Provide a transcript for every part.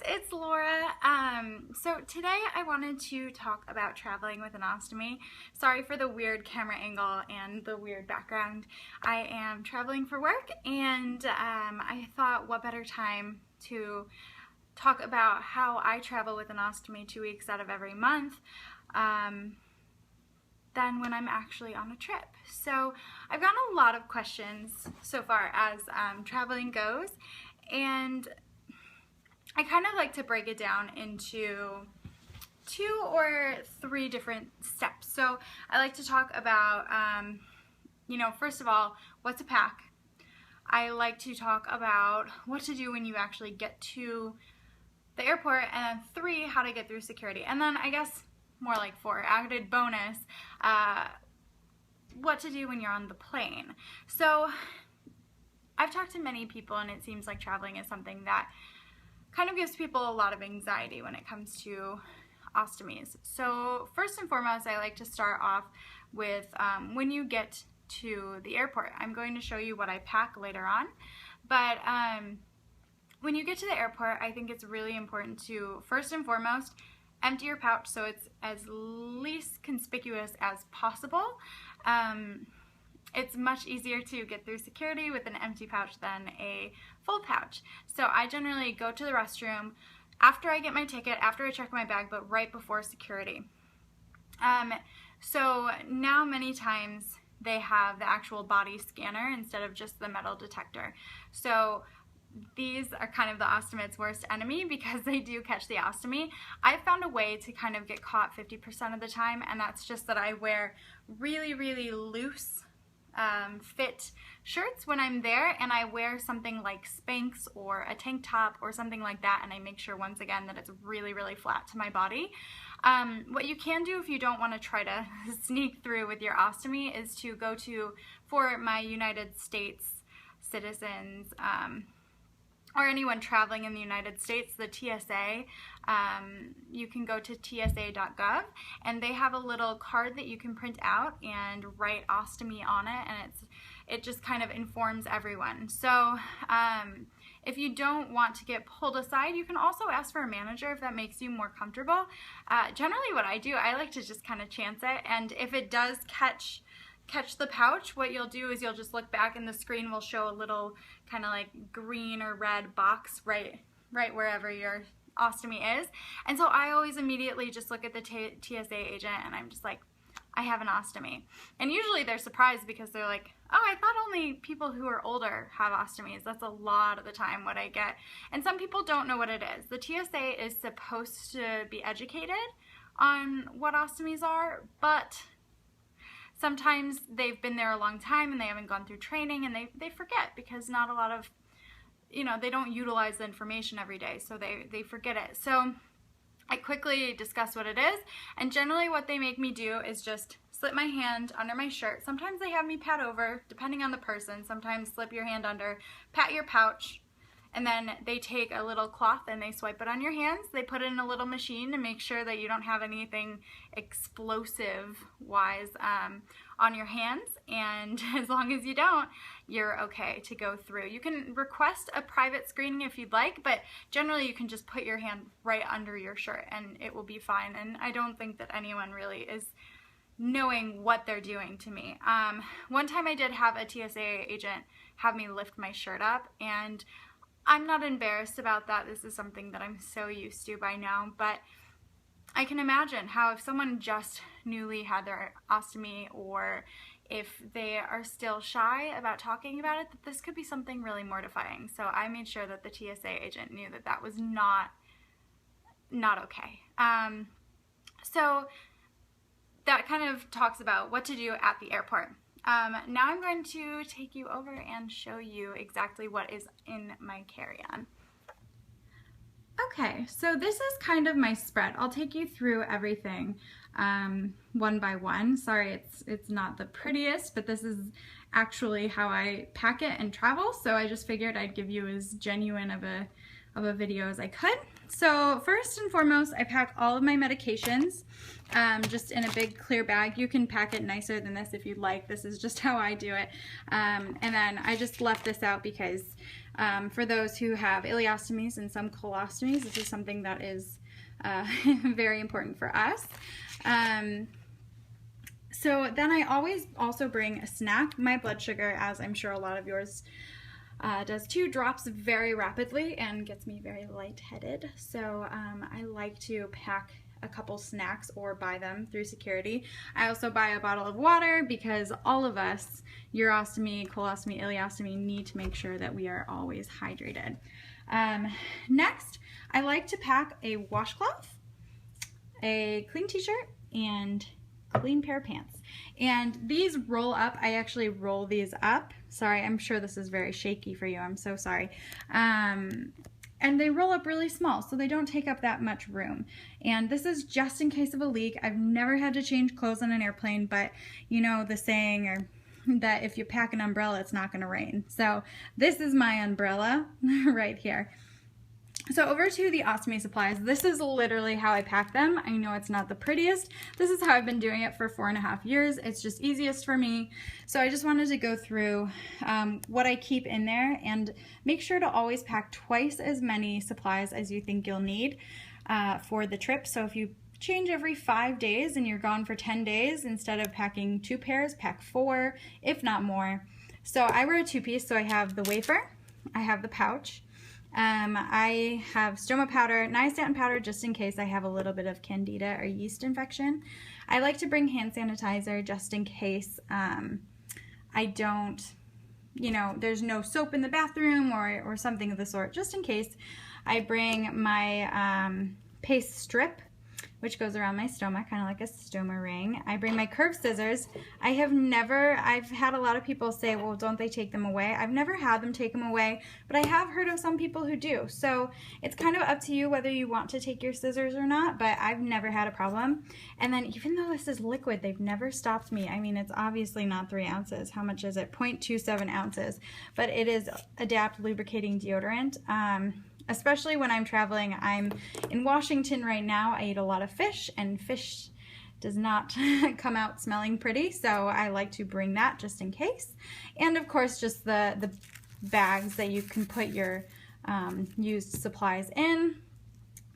it's Laura. So today I wanted to talk about traveling with an ostomy. Sorry for the weird camera angle and the weird background. I am traveling for work, and I thought what better time to talk about how I travel with an ostomy 2 weeks out of every month than when I'm actually on a trip. So I've gotten a lot of questions so far as traveling goes, and I kind of like to break it down into 2 or 3 different steps. So I like to talk about, first of all, what to pack. I like to talk about what to do when you actually get to the airport, and then 3, how to get through security. And then I guess more like 4, added bonus, what to do when you're on the plane. So I've talked to many people, and it seems like traveling is something that kind of gives people a lot of anxiety when it comes to ostomies. So first and foremost, I like to start off with when you get to the airport. I'm going to show you what I pack later on, but when you get to the airport, I think it's really important to, first and foremost, empty your pouch so it's as least conspicuous as possible. It's much easier to get through security with an empty pouch than a full pouch. So I generally go to the restroom after I get my ticket, after I check my bag, but right before security. So now many times they have the actual body scanner instead of just the metal detector. So these are kind of the ostomist's worst enemy because they do catch the ostomy. I've found a way to kind of get caught 50% of the time, and that's just that I wear really, really loose fit shirts when I'm there, and I wear something like Spanx or a tank top or something like that, and I make sure once again that it's really, really flat to my body. What you can do if you don't want to try to sneak through with your ostomy is to go to, for my United States citizens, or anyone traveling in the United States, the TSA, you can go to tsa.gov, and they have a little card that you can print out and write ostomy on it, and it just kind of informs everyone. So if you don't want to get pulled aside, you can also ask for a manager if that makes you more comfortable. Generally what I do, I like to just kind of chance it, and if it does catch the pouch, what you'll do is you'll just look back, and the screen will show a little kind of like green or red box right wherever your ostomy is. And so I always immediately just look at the TSA agent, and I'm just like, I have an ostomy. And usually they're surprised because they're like, oh, I thought only people who are older have ostomies. That's a lot of the time what I get. And some people don't know what it is. The TSA is supposed to be educated on what ostomies are, but sometimes they've been there a long time and they haven't gone through training, and they forget because not a lot of, they don't utilize the information every day, so they forget it. So I quickly discuss what it is, and generally what they make me do is just slip my hand under my shirt. Sometimes they have me pat over, depending on the person. Sometimes slip your hand under, pat your pouch, and then they take a little cloth and they swipe it on your hands. They put it in a little machine to make sure that you don't have anything explosive-wise on your hands, and as long as you don't, you're okay to go through. You can request a private screening if you'd like, but generally you can just put your hand right under your shirt and it will be fine, and I don't think that anyone really is knowing what they're doing to me. One time I did have a TSA agent have me lift my shirt up, and I'm not embarrassed about that. This is something that I'm so used to by now, but I can imagine how if someone just newly had their ostomy, or if they are still shy about talking about it, that this could be something really mortifying. So I made sure that the TSA agent knew that that was not okay. So that kind of talks about what to do at the airport. Now I'm going to take you over and show you exactly what is in my carry-on. Okay, so this is kind of my spread. I'll take you through everything one by one. Sorry, it's not the prettiest, but this is actually how I pack it and travel, so I just figured I'd give you as genuine of a video as I could. So first and foremost, I pack all of my medications just in a big clear bag. You can pack it nicer than this if you'd like. This is just how I do it. And then I just left this out because For those who have ileostomies and some colostomies, this is something that is very important for us. So then I always also bring a snack. My blood sugar, as I'm sure a lot of yours does too, drops very rapidly and gets me very lightheaded. So I like to pack a couple snacks or buy them through security. I also buy a bottle of water because all of us, urostomy, colostomy, ileostomy, need to make sure that we are always hydrated. Next, I like to pack a washcloth, a clean t-shirt, and clean pair of pants. And these roll up. I actually roll these up. Sorry, I'm sure this is very shaky for you. I'm so sorry. And they roll up really small, so they don't take up that much room. And this is just in case of a leak. I've never had to change clothes on an airplane, but you know the saying or that if you pack an umbrella, it's not gonna rain. So this is my umbrella right here. So over to the ostomy supplies. This is literally how I pack them. I know it's not the prettiest. This is how I've been doing it for 4.5 years. It's just easiest for me. So I just wanted to go through what I keep in there and make sure to always pack twice as many supplies as you think you'll need for the trip. So if you change every 5 days and you're gone for 10 days, instead of packing 2 pairs, pack 4, if not more. So I wear a 2-piece, so I have the wafer, I have the pouch, I have stoma powder, nystatin powder, just in case I have a little bit of candida or yeast infection. I like to bring hand sanitizer just in case I don't, you know, there's no soap in the bathroom or something of the sort, just in case. I bring my paste strip, which goes around my stoma, kind of like a stoma ring. I bring my curved scissors. I've had a lot of people say, well, don't they take them away? I've never had them take them away, but I have heard of some people who do. So it's kind of up to you whether you want to take your scissors or not, but I've never had a problem. And then even though this is liquid, they've never stopped me. I mean, it's obviously not 3 ounces. How much is it? 0.27 ounces, but it is Adapt lubricating deodorant. Especially when I'm traveling. I'm in Washington right now. I eat a lot of fish, and fish does not come out smelling pretty, so I like to bring that just in case. And of course, just the bags that you can put your used supplies in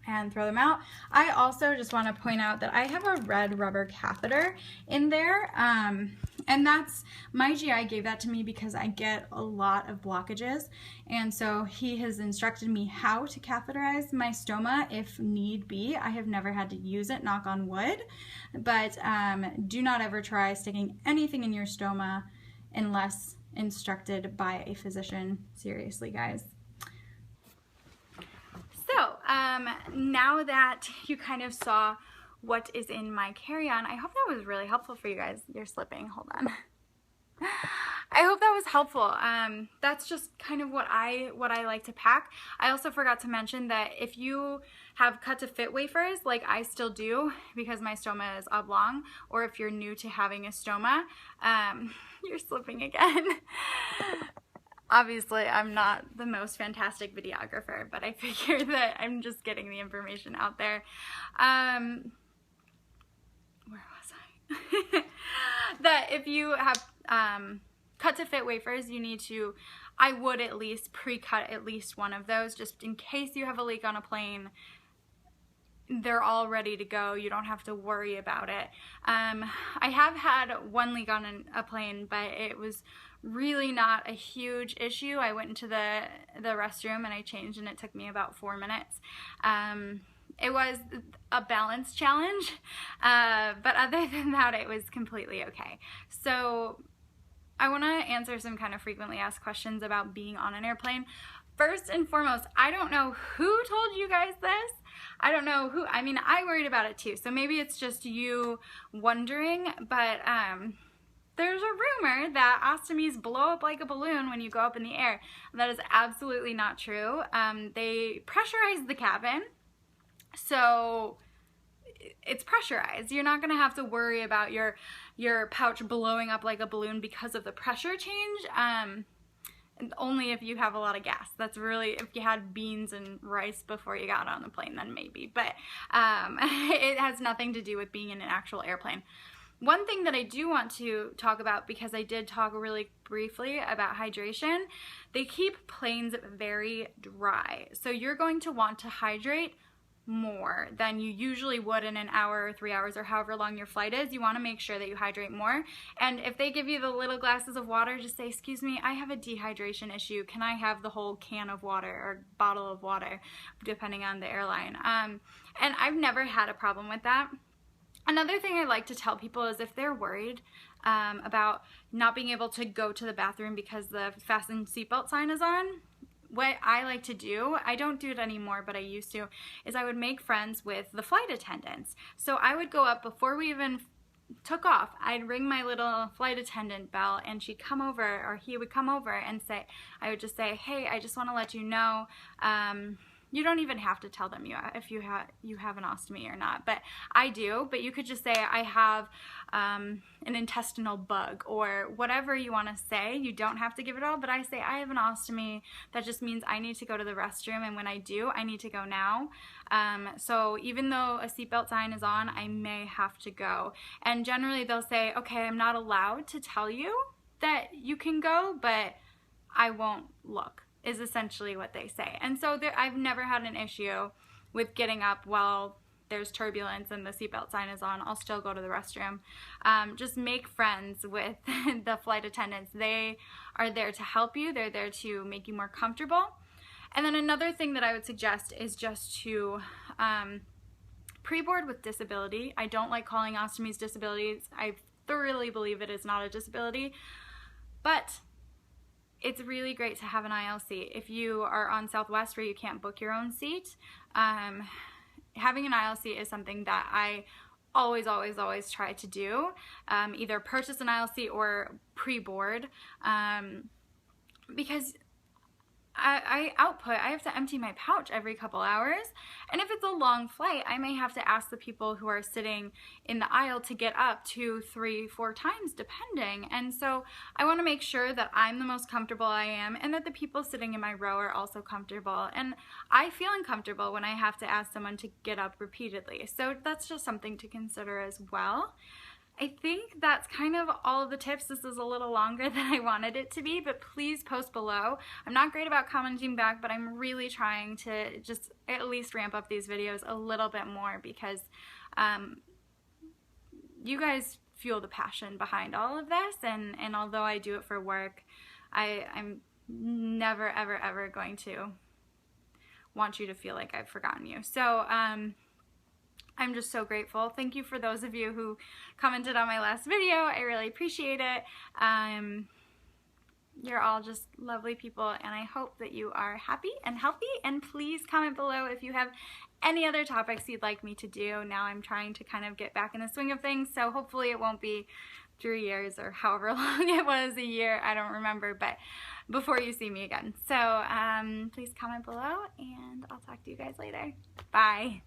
and throw them out. I also just want to point out that I have a red rubber catheter in there, and that's, my GI gave that to me because I get a lot of blockages, and so he has instructed me how to catheterize my stoma if need be. I have never had to use it, knock on wood, but do not ever try sticking anything in your stoma unless instructed by a physician. Seriously, guys. So now that you kind of saw what is in my carry-on, I hope that was really helpful for you guys. You're slipping, hold on. I hope that was helpful. That's just kind of what I like to pack. I also forgot to mention that if you have cut to fit wafers, like I still do because my stoma is oblong, or if you're new to having a stoma, you're slipping again. Obviously, I'm not the most fantastic videographer, but I figure that I'm just getting the information out there. Where was I? That if you have cut to fit wafers, you need to, I would at least pre-cut at least one of those, just in case you have a leak on a plane. They're all ready to go. You don't have to worry about it. I have had one leak on a plane, but it was really not a huge issue. I went into the restroom and I changed, and it took me about 4 minutes. It was a balance challenge, but other than that, it was completely okay. So I want to answer some kind of frequently asked questions about being on an airplane. First and foremost, I don't know who told you guys this. I don't know who, I mean, I worried about it too, so maybe it's just you wondering, but there's a rumor that ostomies blow up like a balloon when you go up in the air. That is absolutely not true. They pressurize the cabin, so it's pressurized. You're not gonna have to worry about your pouch blowing up like a balloon because of the pressure change. Only if you have a lot of gas. That's really, if you had beans and rice before you got on the plane, then maybe. But it has nothing to do with being in an actual airplane. One thing that I do want to talk about, because I did talk really briefly about hydration, they keep planes very dry. So you're going to want to hydrate more than you usually would in an hour or 3 hours or however long your flight is. You want to make sure that you hydrate more. And if they give you the little glasses of water, just say, excuse me, I have a dehydration issue. Can I have the whole can of water or bottle of water, depending on the airline? And I've never had a problem with that. Another thing I like to tell people is if they're worried about not being able to go to the bathroom because the fasten seatbelt sign is on, what I like to do, I don't do it anymore, but I used to, is I would make friends with the flight attendants. So I would go up before we even took off. I'd ring my little flight attendant bell, and she'd come over, or he would come over and say, I would just say, hey, I just want to let you know, you don't even have to tell them if you have an ostomy or not, but I do. But you could just say, I have an intestinal bug, or whatever you want to say. You don't have to give it all, but I say, I have an ostomy. That just means I need to go to the restroom, and when I do, I need to go now. So even though a seatbelt sign is on, I may have to go. And generally they'll say, okay, I'm not allowed to tell you that you can go, but I won't look, is essentially what they say. And so I've never had an issue with getting up while there's turbulence and the seatbelt sign is on. I'll still go to the restroom. Just make friends with the flight attendants. They are there to help you. They're there to make you more comfortable. And then another thing that I would suggest is just to pre-board with disability. I don't like calling ostomies disabilities. I thoroughly believe it is not a disability, but it's really great to have an aisle seat. If you are on Southwest where you can't book your own seat, having an aisle seat is something that I always try to do. Either purchase an aisle seat or pre-board, because I have to empty my pouch every couple hours, and if it's a long flight, I may have to ask the people who are sitting in the aisle to get up 2, 3, 4 times depending. And so I want to make sure that I'm the most comfortable I am, and that the people sitting in my row are also comfortable. And I feel uncomfortable when I have to ask someone to get up repeatedly, so that's just something to consider as well. I think that's kind of all of the tips. This is a little longer than I wanted it to be, but please post below. I'm not great about commenting back, but I'm really trying to just at least ramp up these videos a little bit more, because you guys fuel the passion behind all of this, and although I do it for work, I'm never ever going to want you to feel like I've forgotten you. So I'm just so grateful. Thank you for those of you who commented on my last video. I really appreciate it. You're all just lovely people, and I hope that you are happy and healthy. And please comment below if you have any other topics you'd like me to do. Now I'm trying to kind of get back in the swing of things, so hopefully it won't be 3 years or however long it was, a year, I don't remember, but before you see me again. So please comment below, and I'll talk to you guys later. Bye.